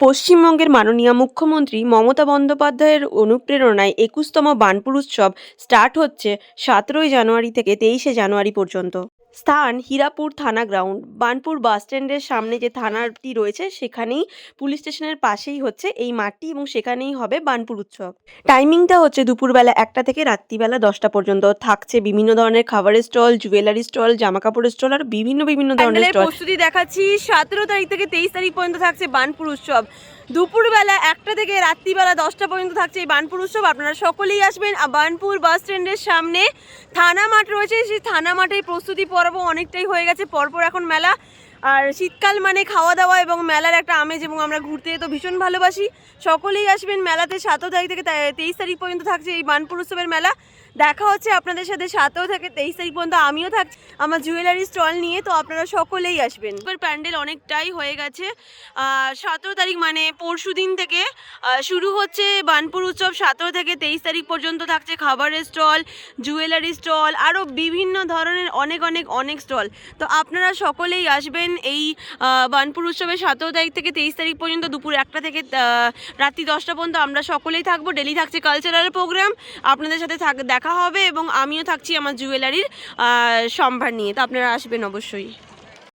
পশ্চিমবঙ্গের মাননীয় মুখ্যমন্ত্রী মমতা বন্দ্যোপাধ্যায়ের অনুপ্রেরণায় ২১তম বার্নপুর উৎসব স্টার্ট হচ্ছে ১৭ই জানুয়ারি থেকে ২৩শে জানুয়ারি পর্যন্ত। স্থান হীরাপুর থানা গ্রাউন্ড। বার্নপুর বাসস্ট্যান্ডের সামনে যে থানাটি রয়েছে সেখানেই, পুলিশ স্টেশনের পাশেই হচ্ছে এই মাঠটি এবং সেখানেই হবে বার্নপুর উৎসব। টাইমিংটা হচ্ছে দুপুরবেলা ১টা থেকে রাত্রিবেলা ১০টা পর্যন্ত। থাকছে বিভিন্ন ধরনের খাবারের স্টল, জুয়েলারি স্টল, জামাকাপড়ের স্টল আর বিভিন্ন বিভিন্ন ধরনের স্টল। প্রস্তুতি দেখাচ্ছি ১৭ তারিখ থেকে ২৩ তারিখ পর্যন্ত থাকছে বার্নপুর উৎসব। দুপুরবেলা ১টা থেকে রাত্রিবেলা 10টা পর্যন্ত থাকছে এই বার্নপুর উৎসব। আপনারা সকলেই আসবেন। বার্নপুর বাস স্ট্যান্ডের সামনে থানা মাঠ রয়েছে, সেই থানা মাঠের প্রস্তুতি পর্ব অনেকটাই হয়ে গেছে। পরপর এখন মেলা, আর শীতকাল মানে খাওয়া দাওয়া এবং মেলার একটা আমেজ, এবং আমরা ঘুরতে তো ভীষণ ভালোবাসি। সকলেই আসবেন মেলাতে। ১৭ তারিখ থেকে ২৩ তারিখ পর্যন্ত থাকছে এই বার্নপুর উৎসবের মেলা। দেখা হচ্ছে আপনাদের সাথে ১৭ থেকে ২৩ তারিখ পর্যন্ত। আমিও থাকছি আমার জুয়েলারি স্টল নিয়ে, তো আপনারা সকলেই আসবেন। প্যান্ডেল অনেকটাই হয়ে গেছে। ১৭ তারিখ মানে পরশু দিন থেকে শুরু হচ্ছে বার্নপুর উৎসব। ১৭ থেকে ২৩ তারিখ পর্যন্ত থাকছে খাবারের স্টল, জুয়েলারি স্টল, আরও বিভিন্ন ধরনের অনেক স্টল। তো আপনারা সকলেই আসবেন এই বার্নপুর উৎসবে। ১৭ তারিখ থেকে ২৩ তারিখ পর্যন্ত দুপুর ১টা থেকে রাত্রি 10টা পর্যন্ত আমরা সকলেই থাকবো। ডেলি থাকছে কালচারাল প্রোগ্রাম, আপনাদের সাথে দেখা হবে, এবং আমিও থাকছি আমার জুয়েলারির সম্ভার নিয়ে। তো আপনারা আসবেন অবশ্যই।